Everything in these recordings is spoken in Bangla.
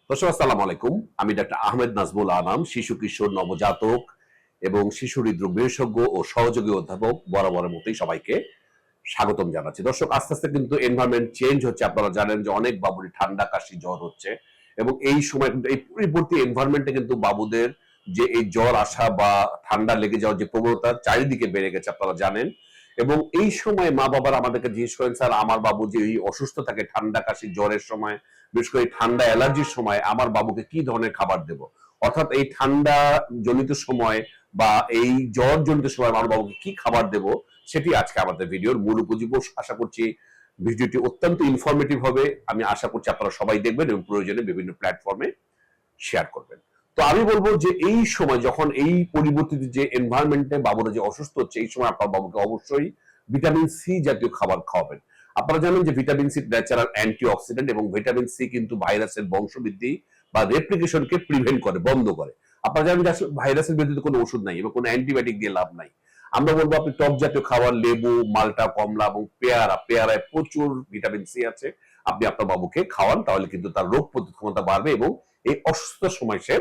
দর্শক আসসালামু আলাইকুম। আমি ডাক্তার আহমেদ নাজমুল আনাম, শিশু কিশোর নবজাতক এবং শিশু হৃদরোগ বিশেষজ্ঞ ও সহযোগী অধ্যাপক। বরাবরের মতোই সবাইকে স্বাগতম জানাচ্ছি। দর্শক, আস্তে আস্তে কিন্তু এনভায়রনমেন্ট চেঞ্জ হচ্ছে। আপনারা জানেন যে অনেক বাবুরই ঠান্ডা কাশি জ্বর হচ্ছে এবং এই সময় কিন্তু এই পরিবর্তী এনভায়রনমেন্টে কিন্তু বাবুদের যে এই জ্বর আসা বা ঠান্ডা লেগে যাওয়ার যে প্রবণতা চারিদিকে বেড়ে গেছে আপনারা জানেন। এবং এই সময় মা বাবারা আমাদেরকে জিজ্ঞেস করেন, স্যার আমার বাবু যে এই অসুস্থ থাকে ঠান্ডা কাশি জ্বরের সময়, বিশেষ করে ঠান্ডা অ্যালার্জির সময় আমার বাবুকে কি ধরনের খাবার দেব। অর্থাৎ এই ঠান্ডা জনিত সময় বা এই জ্বর জনিত সময় আমার বাবুকে কি খাবার দেব, সেটি আজকে আমাদের ভিডিওর মূল উপজীব্য। আশা করছি ভিডিওটি অত্যন্ত ইনফরমেটিভ হবে। আমি আশা করছি আপনারা সবাই দেখবেন এবং প্রয়োজনে বিভিন্ন প্ল্যাটফর্মে শেয়ার করবেন। তো আমি বলবো যে এই সময় যখন এই পরিবর্তিত যে এনভায়রনমেন্টে বাবুরা যে অসুস্থ হচ্ছে, এই সময় আপনার বাবুকে অবশ্যই ভিটামিন সি জাতীয় খাবার খাওয়াবেন। আপনারা জানেন যে ভিটামিন সি ন্যাচারাল অ্যান্টিঅক্সিডেন্ট এবং ভিটামিন সি কিন্তু ভাইরাসের বংশবৃদ্ধি বা রেপ্লিকেশনকে প্রিভেন্ট করে, বন্ধ করে। আপনারা জানেন যে আসলে ভাইরাসের বিরুদ্ধে কোনো ওষুধ নাই এবং কোনো অ্যান্টিবায়োটিক দিয়ে লাভ নাই। আমরা বলবো আপনি টক জাতীয় খাবার, লেবু, মাল্টা, কমলা এবং পেয়ারায় প্রচুর ভিটামিন সি আছে। আপনি আপনার বাবুকে খাওয়ান, তাহলে কিন্তু তার রোগ প্রতিরোধ ক্ষমতা বাড়বে এবং এই অসুস্থতার সময় সে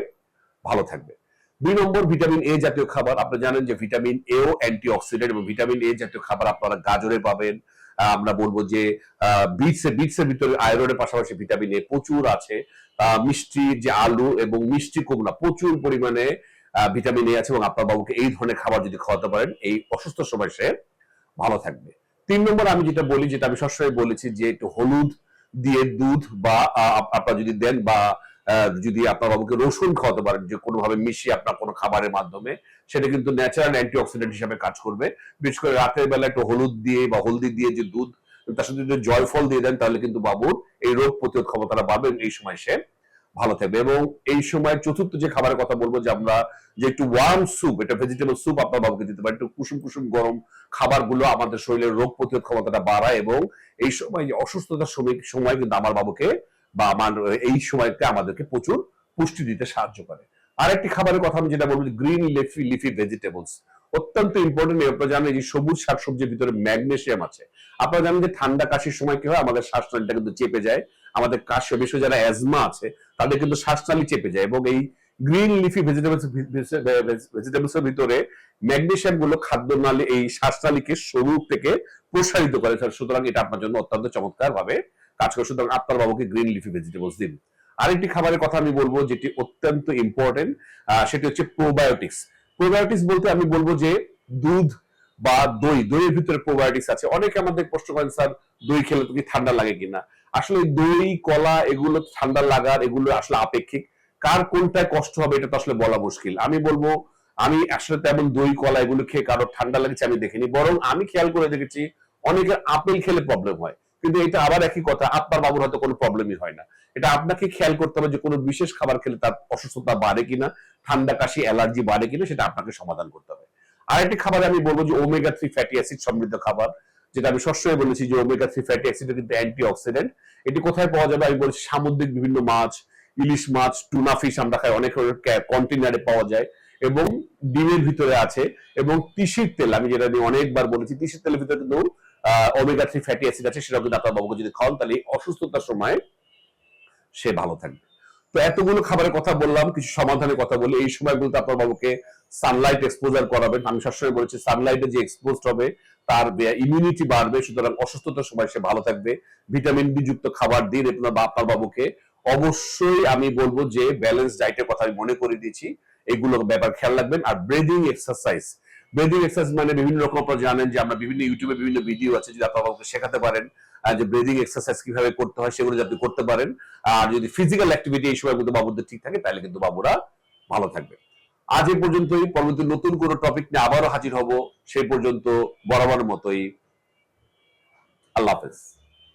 ভালো থাকবে। 2 নম্বর, ভিটামিন এ জাতীয় খাবার। আপনি জানেন যে ভিটামিন এও অ্যান্টিঅক্সিডেন্ট এবং ভিটামিন এ জাতীয় খাবার আপনারা গাজরে পাবেন। আমরা বলবো যে বিটসের ভিতরে আয়রনের পাশাপাশি ভিটামিন এ প্রচুর আছে। মিষ্টি যে আলু এবং মিষ্টি কুমড়া প্রচুর পরিমাণে ভিটামিন এ আছে এবং আপনার বাবুকে এই ধরনের খাবার যদি খাওয়াতে পারেন, এই অসুস্থ সময় সে ভালো থাকবে। 3 নম্বর, আমি যেটা বলি, যেটা আমি সবসময় বলেছি, যে একটু হলুদ দিয়ে দুধ বা আপনারা যদি দেন বা যদি আপনার বাবুকে রসুন খাওয়াতে পারেন যে কোনোভাবে মিশিয়ে আপনার কোনো খাবারের মাধ্যমে, সেটা কিন্তু ন্যাচারাল অ্যান্টিঅক্সিডেন্ট হিসেবে কাজ করবে। বিশেষ করে রাতের বেলা একটু হলুদ দিয়ে বা হলদি দিয়ে যে দুধ, তার সাথে যদি জয়ফল দিয়ে দেন, তাহলে কিন্তু বাবুর এই রোগ প্রতিরোধ ক্ষমতাটা বাড়বে এবং এই সময় সে ভালো থাকবে। এবং এই সময় চতুর্থ যে খাবারের কথা বলবো, যে আমরা যে একটু ওয়ার্ম স্যুপ, এটা ভেজিটেবল স্যুপ আপনার বাবুকে দিতে পারেন। একটু কুসুম কুসুম গরম খাবারগুলো আমাদের শরীরের রোগ প্রতিরোধ ক্ষমতাটা বাড়ায় এবং এই সময় যে অসুস্থতার সময় কিন্তু আমার বাবুকে বা আমার এই সময়তে আমাদেরকে প্রচুর পুষ্টি দিতে সাহায্য করে। আরেকটি খাবারের কথা আমি যেটা বলবো, গ্রিন লিফি ভেজিটেবলস অত্যন্ত ইম্পর্টেন্ট। আপনারা জানেন যে সবুজ শাকসবজির ভিতরে ম্যাগনেসিয়াম আছে। আপনারা জানেন যে ঠান্ডা কাশির সময় কি হয়, আমাদের শ্বাসনালীটা কিন্তু চেপে যায়। আমাদের কাশি, বিশেষ যারা অ্যাজমা আছে তাদের কিন্তু শ্বাসনালী চেপে যায় এবং এই গ্রিন লিফি ভেজিটেবলস এর ভিতরে ম্যাগনেসিয়াম গুলো খাদ্যনালী, এই শ্বাসনালীকে সরু থেকে প্রসারিত করে। সুতরাং এটা আপনার জন্য অত্যন্ত চমৎকার ভাবে কাজ করে। সুতরাং আপনার বাবুকে গ্রিন লিফি ভেজিটেবলস দিন। আরেকটি খাবারের কথা আমি বলবো যেটি অত্যন্ত ইম্পর্টেন্ট, সেটি হচ্ছে প্রোবায়োটিক্স। প্রোবায়োটিক্স বলতে আমি বলবো যে দুধ বা দইয়ের ভিতরে প্রোবায়োটিক্স আছে। অনেকে আমাদের প্রশ্ন করেন, স্যার দই খেলে তো কি ঠান্ডা লাগে কিনা। আসলে দই, কলা এগুলো ঠান্ডা লাগার, এগুলো আসলে আপেক্ষিক। কার কোনটায় কষ্ট হবে এটা তো আসলে বলা মুশকিল। আমি বলবো, আমি আসলে তেমন দই, কলা এগুলো খেয়ে কারো ঠান্ডা লাগছে আমি দেখিনি। বরং আমি খেয়াল করে দেখেছি অনেকের আপেল খেলে প্রবলেম হয়। কিন্তু এটা আবার একই কথা, আপনার বাবুর হয়তো কোনো প্রবলেমই হয় না। এটা আপনাকে খেয়াল করতে হবে যে কোনো বিশেষ খাবার খেলে তার অসুস্থতা বাড়ে কিনা, ঠান্ডা কাশি অ্যালার্জি বাড়ে কিনা, সেটা আপনাকে সমাধান করতে হবে। আরেকটি খাবার আমি বলবো যে ওমেগা 3 ফ্যাটি অ্যাসিড সমৃদ্ধ খাবার, যেটা আমি সবসময় বলেছি যে ওমেগা 3 ফ্যাটি অ্যাসিড কিন্তু অ্যান্টিঅক্সিডেন্ট। এটি কোথায় পাওয়া যাবে আমি বলছি, সামুদ্রিক বিভিন্ন মাছ, ইলিশ মাছ, টুনা ফিশ আমরা খাই, অনেক কন্টেনারে পাওয়া যায় এবং ডিমের ভিতরে আছে। এবং তিসির তেল, আমি যেটা নিয়ে অনেকবার বলেছি, তিসির তেলের ভিতরে কিন্তু ওমেগা 3 ফ্যাটি অ্যাসিড আছে। সেটা কিন্তু আপনার বাবুকে যদি খাওয়ান, তাহলে অসুস্থতার সময় সে ভালো থাকবে। তো এতগুলো খাবারের কথা বললাম, কিছু সমাধানের কথা বলি। এই সময়গুলোতে আপনার বাবুকে সানলাইট এক্সপোজার করাবেন। আমি সবসময় বলেছি সানলাইটে যে এক্সপোজড হবে তার ইমিউনিটি বাড়বে, সুতরাং অসুস্থতার সময় সে ভালো থাকবে। ভিটামিন বি যুক্ত খাবার দিন আপনার বাবুকে। অবশ্যই আমি বলবো যে ব্যালেন্স ডায়েটের কথা আমি মনে করে দিয়েছি, এগুলো ব্যাপার খেয়াল রাখবেন। আর ব্রেদিং এক্সারসাইজ মানে বিভিন্ন রকম, আপনারা জানেন যে আমরা বিভিন্ন ইউটিউবে বিভিন্ন ভিডিও আছে, যদি আপনার বাবুকে শেখাতে পারেন যে ব্রেদিং এক্সারসাইজ কিভাবে করতে হয়, সেগুলো যদি করতে পারেন। আর যদি ফিজিক্যাল অ্যাক্টিভিটি এই সময় কিন্তু বাবুদের ঠিক থাকে, তাহলে কিন্তু বাবুরা ভালো থাকবে। আজ এই পর্যন্তই। পরবর্তী নতুন কোনো টপিক নিয়ে আবারও হাজির হব। সেই পর্যন্ত বরাবর মতোই আল্লাহ হাফেজ।